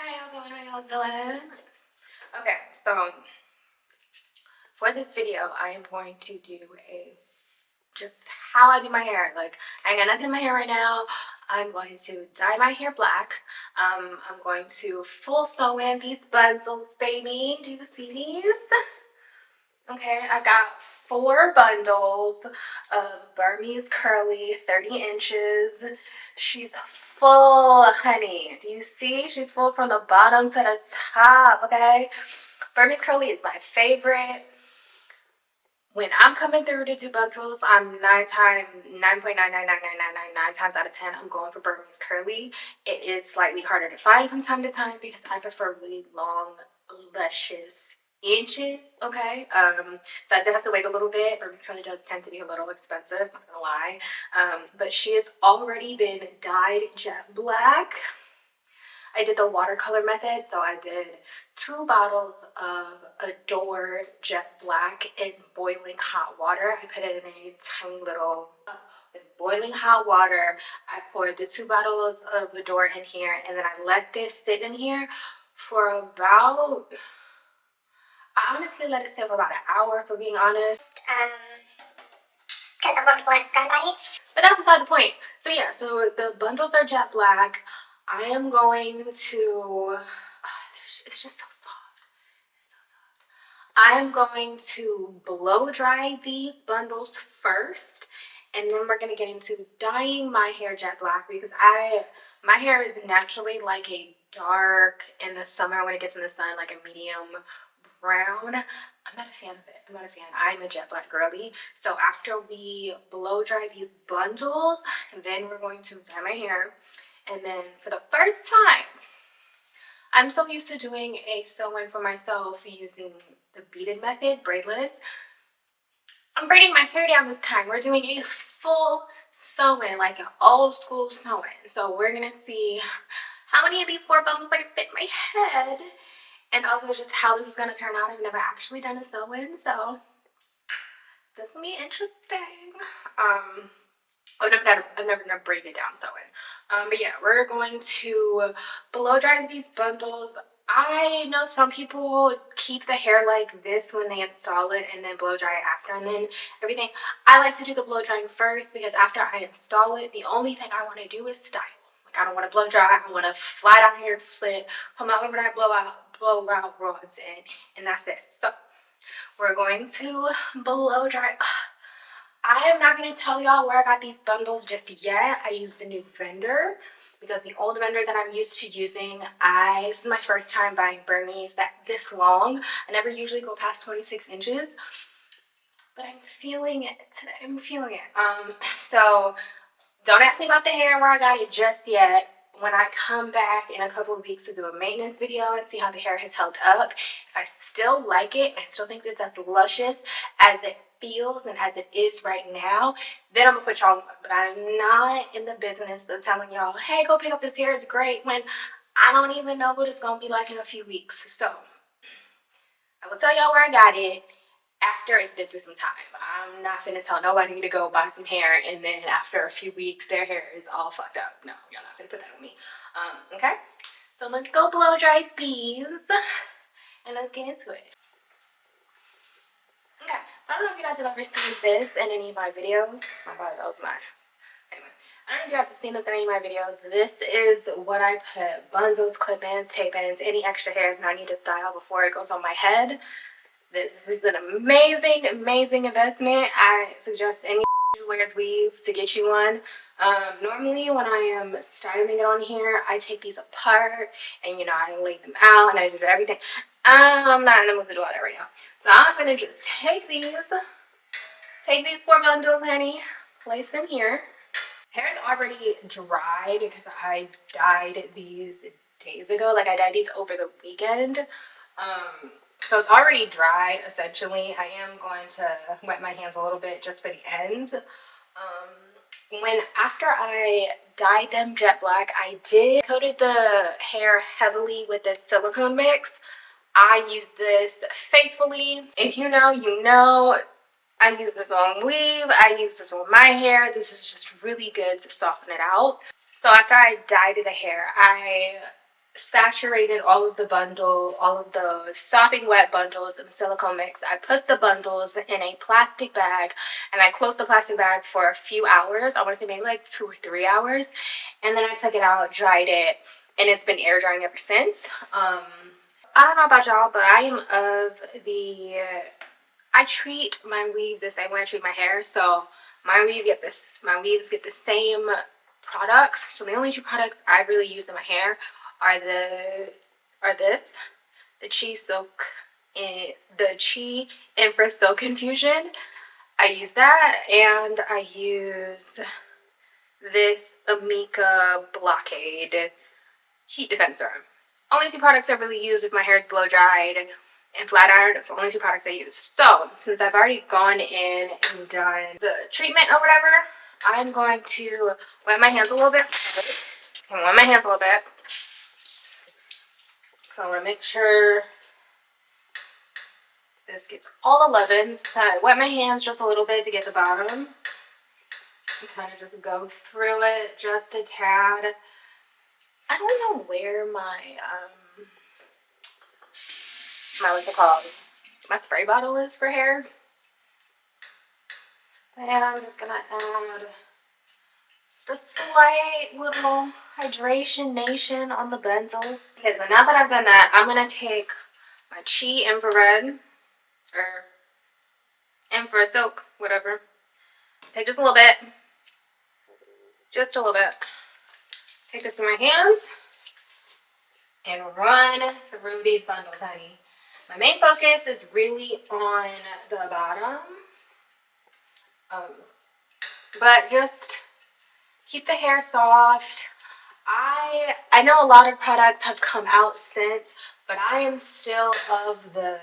Hi, how's it going? Okay, so for this video, I am going to do just how I do my hair. Like, I ain't got nothing in my hair right now. I'm going to dye my hair black. I'm going to full sew in these bundles, baby. Do you see these? Okay, I got 4 bundles of Burmese curly, 30 inches. She's full, honey. Do you see? She's full from the bottom to the top, okay? Burmese curly is my favorite. When I'm coming through to do bundles, I'm 9.9999999 times out of 10, I'm going for Burmese curly. It is slightly harder to find from time to time because I prefer really long, luscious inches, okay? So I did have to wait a little bit. Burmese curly does tend to be a little expensive, not gonna lie. But she has already been dyed jet black. I did the watercolor method, so I did 2 bottles of Adore Jet Black in boiling hot water. I put it in a tiny little with boiling hot water. I poured the 2 bottles of Adore in here, and then I let this sit in here for about, I honestly let it sit for about an hour, for being honest. Because I'm going to blend body. But that's beside the point. So yeah, so the bundles are jet black. I am going to, it's just so soft. It's so soft. I am going to blow dry these bundles first, and then we're gonna get into dyeing my hair jet black because my hair is naturally like a dark in the summer when it gets in the sun, like a medium brown. I'm not a fan of it. I'm not a fan. I'm a jet black girly. So after we blow dry these bundles, then we're going to dye my hair. And then for the first time, I'm so used to doing a sew-in for myself using the beaded method, braidless. I'm braiding my hair down this time. We're doing a full sew-in, like an old school sew-in. So we're gonna see how many of these 4 bundles I can fit in my head, and also just how this is gonna turn out. I've never actually done a sew-in, so this will be interesting. I've never done a braided down sewing. But yeah, we're going to blow dry these bundles. I know some people keep the hair like this when they install it and then blow dry it after and then everything. I like to do the blow drying first because after I install it, the only thing I want to do is style. Like, I don't want to blow dry. I want to fly down here, flip, put my overnight blow out rods in, and that's it. So we're going to blow dry. I am not going to tell y'all where I got these bundles just yet. I used a new vendor because the old vendor that I'm used to using, this is my first time buying Burmese this long. I never usually go past 26 inches, but I'm feeling it today. I'm feeling it. So don't ask me about the hair and where I got it just yet. When I come back in a couple of weeks to do a maintenance video and see how the hair has held up, if I still like it, I still think it's as luscious as it feels and as it is right now, then I'm gonna put y'all on. But I'm not in the business of telling y'all, hey, go pick up this hair, it's great, when I don't even know what it's gonna be like in a few weeks. So I will tell y'all where I got it after it's been through some time. I'm not finna tell nobody to go buy some hair and then after a few weeks their hair is all fucked up. No, y'all not finna put that on me. Okay? So let's go blow dry these and let's get into it. Okay, I don't know if you guys have ever seen this in any of my videos. My God, that was my... Anyway, I don't know if you guys have seen this in any of my videos. This is what I put bundles, clip-ins, tape-ins, any extra hair that I need to style before it goes on my head. This is an amazing, amazing investment. I suggest any who wears weave to get you one. Normally when I am styling it on here, I take these apart and, you know, I lay them out and I do everything. I'm not in the mood to do all that right now. So I'm gonna just take these 4 bundles, honey, place them here. Hair is already dried because I dyed these days ago. Like, I dyed these over the weekend. So it's already dried, essentially. I am going to wet my hands a little bit just for the ends. After I dyed them jet black, I did coated the hair heavily with this silicone mix. I used this faithfully. If you know, you know. I use this on weave. I use this on my hair. This is just really good to soften it out. So after I dyed the hair, I saturated all of the sopping wet bundles in the silicone mix. I put the bundles in a plastic bag and I closed the plastic bag for a few hours. I want to say maybe like 2 or 3 hours. And then I took it out, dried it, and it's been air drying ever since. I don't know about y'all, but I am of the I treat my weave the same way I treat my hair. So my weaves get the same products. So the only two products I really use in my hair are the Chi Infra Silk Infusion. I use that, and I use this Amika Blockade Heat Defense Serum. Only two products I really use if my hair is blow dried and flat iron. It's the only two products I use. So since I've already gone in and done the treatment or whatever, I'm going to wet my hands a little bit. I'm wet my hands a little bit. So I want to make sure this gets all the leavens. So I wet my hands just a little bit to get the bottom. And kind of just go through it just a tad. I don't know where my what's it called? My spray bottle is for hair. And I'm just gonna add just a slight little hydration nation on the benzels. Okay, so now that I've done that, I'm gonna take my Chi Infrared or Infra Silk, whatever. Take just a little bit. Just a little bit. Take this in my hands and run through these bundles, honey. My main focus is really on the bottom. But just keep the hair soft. I know a lot of products have come out since, but I am still of the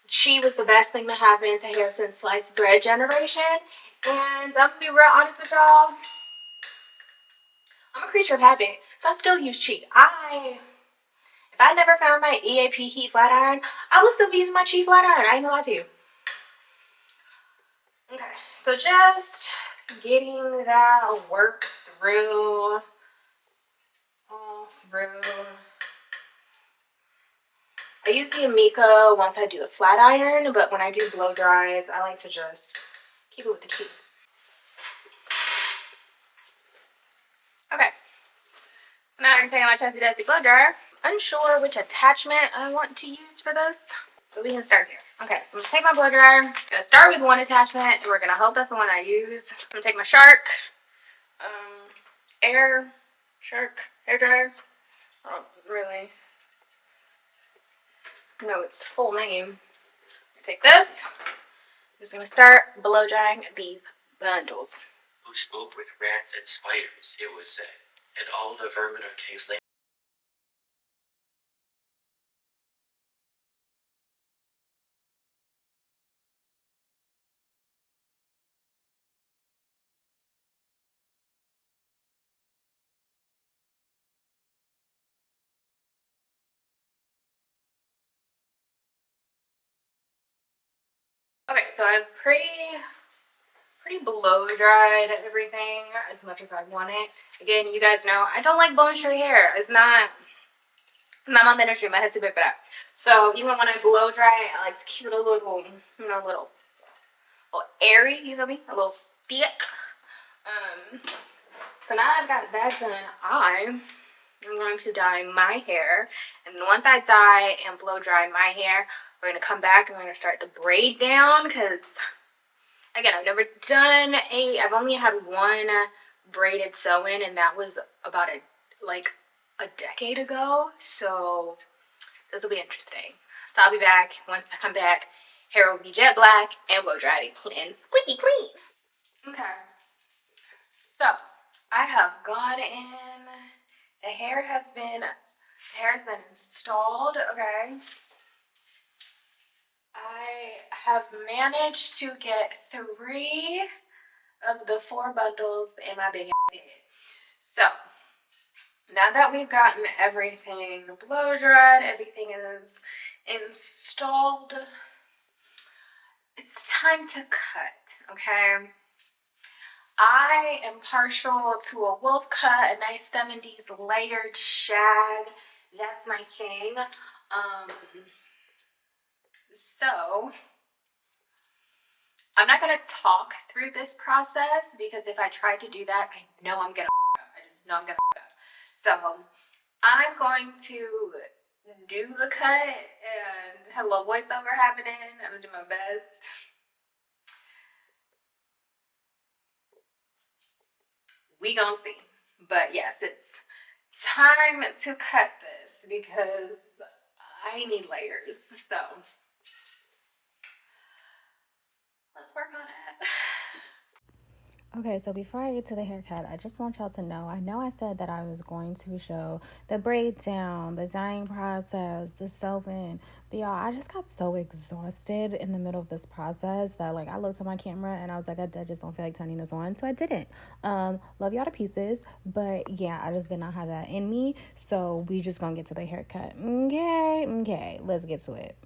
Chi was the best thing to happen to hair since sliced bread generation. And I'm gonna be real honest with y'all. I'm a creature of habit, so I still use Chi. If I never found my EAP heat flat iron, I would still be using my Chi flat iron. I ain't gonna lie to you. Okay, so just getting that work through, all through. I use the Amika once I do the flat iron, but when I do blow dries, I like to just keep it with the Chi. Okay, so now I can take my trusty dusty blow dryer. Unsure which attachment I want to use for this, but we can start here. Okay, so I'm gonna take my blow dryer. I'm gonna start with one attachment, and we're gonna hope that's the one I use. I'm gonna take my Shark Shark hair dryer. I don't really know its full name. Take this. I'm just gonna start blow drying these bundles. Who spoke with rats and spiders, it was said, and all the vermin of caves land. Okay, so I've pretty blow dried everything as much as I want it. Again, you guys know I don't like bone straight hair. It's not my ministry. My head's too big for that. So even when I blow dry, I like to keep it a little, little airy. You feel me? A little thick. So now I've got that done, I'm going to dye my hair. And once I dye and blow dry my hair, we're going to come back and we're going to start the braid down because, again, I've only had one braided sew-in, and that was about a decade ago. So this will be interesting. So I'll be back. Once I come back, hair will be jet black and blow dried and clean. Squeaky clean. Okay. So I have gone in. The hair has been installed. Okay. I have managed to get 3 of the 4 bundles in my big head. So now that we've gotten everything blow dried, everything is installed, it's time to cut. Okay. I am partial to a wolf cut, a nice 70s layered shag. that's my thing. So I'm not gonna talk through this process because if I try to do that, I know I'm gonna up. I just know I'm gonna up. So I'm going to do the cut and have a little voiceover happening. I'm gonna do my best. We gonna see. But yes, it's time to cut this because I need layers. So let's work on it. Okay, so before I get to the haircut, I just want y'all to know, I know I said that I was going to show the braid down, the dyeing process, the soaping, but y'all, I just got so exhausted in the middle of this process that like I looked at my camera and I was like, I just don't feel like turning this on, so I didn't. Love y'all to pieces, but yeah, I just did not have that in me, so we just gonna get to the haircut. Okay, let's get to it.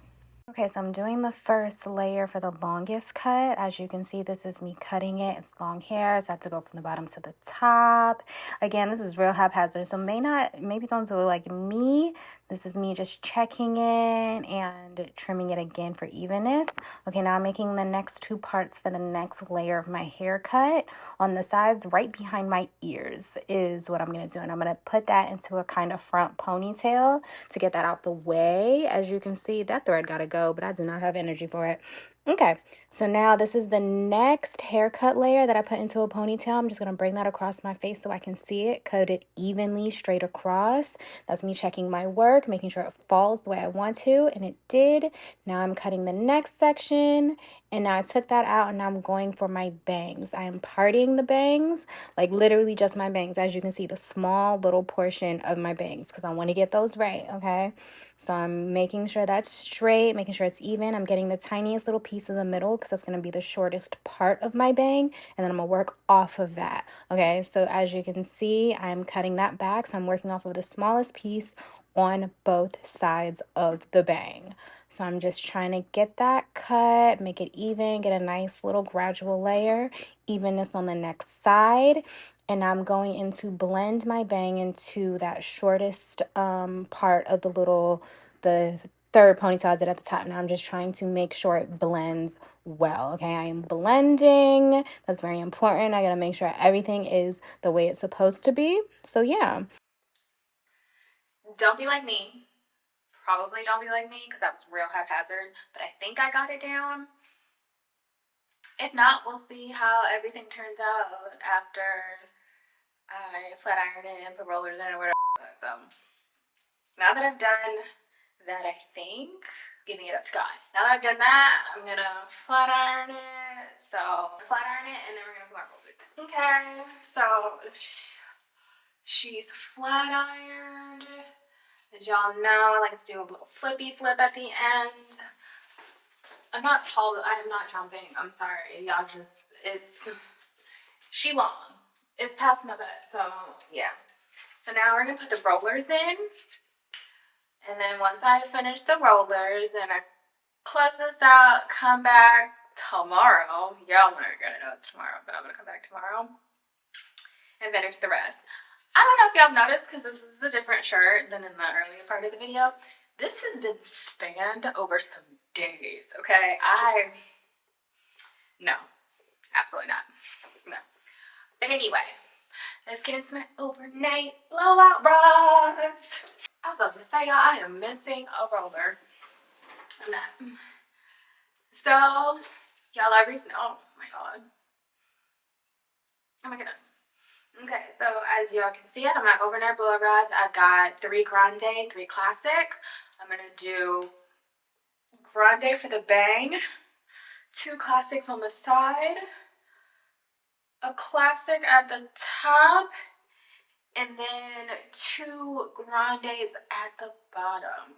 Okay, so I'm doing the first layer for the longest cut. As you can see, this is me cutting it. It's long hair, so I have to go from the bottom to the top. Again, this is real haphazard, so maybe don't do it like me. This is me just checking it and trimming it again for evenness. Okay, now I'm making the next two parts for the next layer of my haircut. On the sides, right behind my ears is what I'm going to do. And I'm going to put that into a kind of front ponytail to get that out the way. As you can see, that thread got to go, but I do not have energy for it. Okay, so now this is the next haircut layer that I put into a ponytail. I'm just going to bring that across my face so I can see it, cut it evenly straight across. That's me checking my work, making sure it falls the way I want to, and it did. Now I'm cutting the next section, and now I took that out, and now I'm going for my bangs. I am parting the bangs, like literally just my bangs. As you can see, the small little portion of my bangs, because I want to get those right, okay? So I'm making sure that's straight, making sure it's even. I'm getting the tiniest little piece in the middle because that's going to be the shortest part of my bang, and then I'm going to work off of that, okay? So as you can see, I'm cutting that back, so I'm working off of the smallest piece on both sides of the bang. So I'm just trying to get that cut, make it even, get a nice little gradual layer, evenness on the next side. And I'm going in to blend my bang into that shortest part of the third ponytail I did at the top. Now I'm just trying to make sure it blends well, okay? I am blending. That's very important. I gotta make sure everything is the way it's supposed to be. So yeah. Don't be like me. Probably don't be like me because that was real haphazard, but I think I got it down. If not, we'll see how everything turns out after I flat iron it and put rollers in or whatever. So now that I've done that, I think giving it up to God. Now that I've done that, I'm gonna flat iron it. So flat iron it, and then we're gonna put our rollers in. Okay, so she's flat ironed. As y'all know, I like to do a little flippy flip at the end. I'm not tall. I am not jumping. I'm sorry. Y'all just, she long. It's past my bed. So, yeah. So now we're going to put the rollers in. And then once I finish the rollers and I close this out, come back tomorrow. Y'all aren't going to know it's tomorrow, but I'm going to come back tomorrow and finish the rest. I don't know if y'all noticed because this is a different shirt than in the earlier part of the video. This has been spanned over some days, okay? No, absolutely not. No. But anyway, let's get into my overnight blowout bras. I was supposed to say, y'all, I am missing a roller. I'm not. So, y'all already know. Oh my god. Oh my goodness. Okay, so as y'all can see, on my overnight blowout rods, I've got 3 grande, 3 classic. I'm gonna do grande for the bang, 2 classics on the side, a classic at the top, and then 2 grandes at the bottom.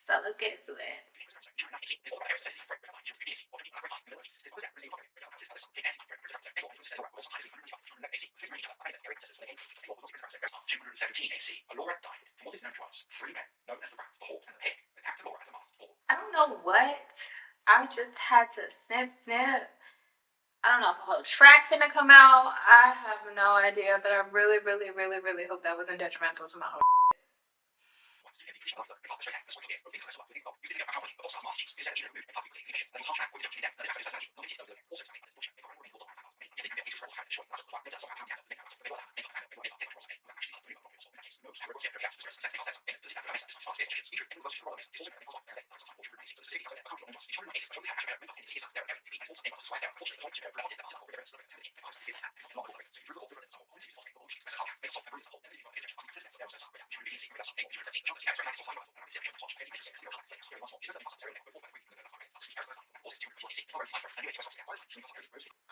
So let's get into it. I don't know what. I just had to snip, snip. I don't know if a whole track finna come out. I have no idea, but I really, really, really, really hope that wasn't detrimental to my whole.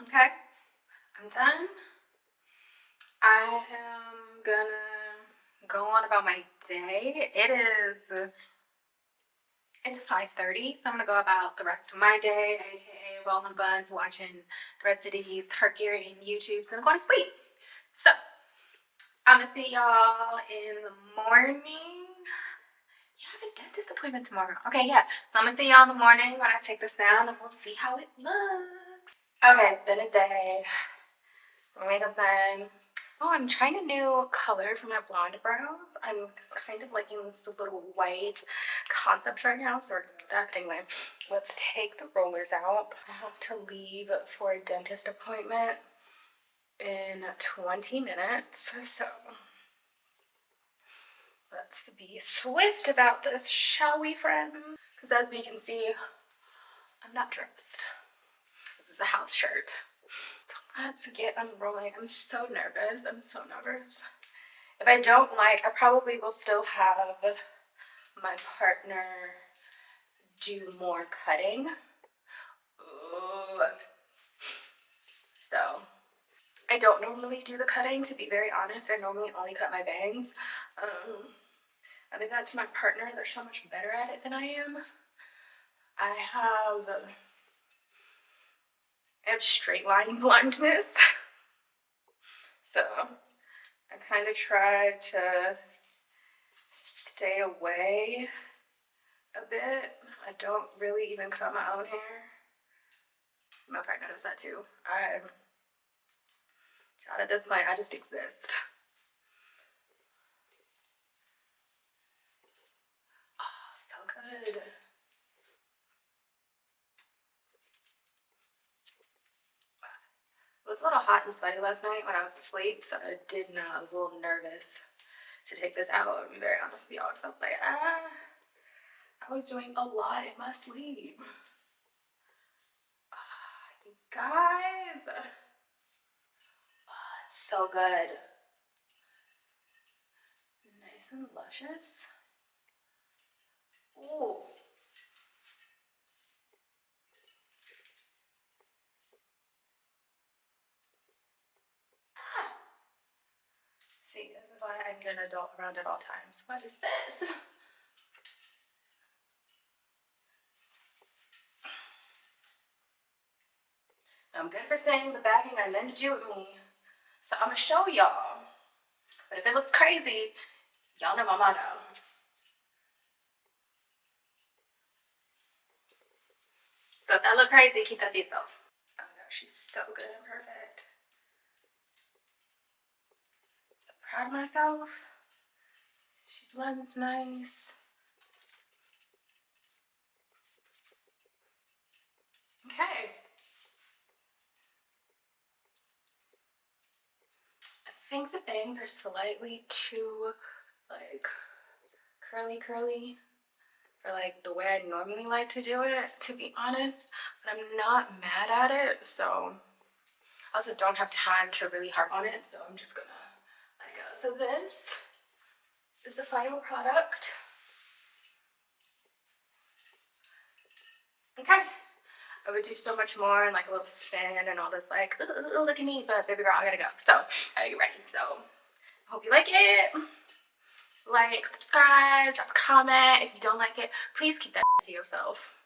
Okay, I'm done. I am gonna go on about my day. It's 5:30, so I'm gonna go about the rest of my day, aka rolling buns, watching the rest of these Herculean YouTubes, and going to sleep. So I'm gonna see y'all in the morning. You have a dentist appointment tomorrow. Okay, yeah. So I'm gonna see y'all in the morning when I take this down, and we'll see how it looks. Okay, it's been a day. My makeup's done. Oh, I'm trying a new color for my blonde brows. I'm kind of liking this little white concept right now, so we're gonna do that. Anyway, let's take the rollers out. I have to leave for a dentist appointment in 20 minutes, so let's be swift about this, shall we, friend? Because as we can see, I'm not dressed. This is a house shirt. So let's get unrolling. I'm so nervous. I'm so nervous. If I don't like, I probably will still have my partner do more cutting. Ooh. So I don't normally do the cutting, to be very honest. I normally only cut my bangs. I think that to my partner, they're so much better at it than I am. I have straight line blindness. So I kind of try to stay away a bit. I don't really even cut my own hair. My partner does that too. At this point, I just exist. Oh, so good. It was a little hot and sweaty last night when I was asleep, so I was a little nervous to take this out. I'll be very honest with y'all. So I was like, I was doing a lot in my sleep. You guys. Oh, it's so good. Nice and luscious. Ooh. See, this is why I need an adult around at all times. What is this? I'm good for saying the backing got nothing to do with me. So I'm gonna show y'all. But if it looks crazy, y'all know my motto. So if that look crazy, keep that to yourself. Oh no, she's so good and perfect. I'm proud of myself. She blends nice. Okay. I think the bangs are slightly too, like, curly for like the way I normally like to do it, to be honest. But I'm not mad at it, so I also don't have time to really harp on it, so I'm just gonna let it go. So this is the final product. Okay. I would do so much more and like a little spin and all this like, ooh, look at me, but baby girl, I gotta go. So I gotta get ready. So hope you like it. Like, subscribe, drop a comment. If you don't like it, please keep that to yourself.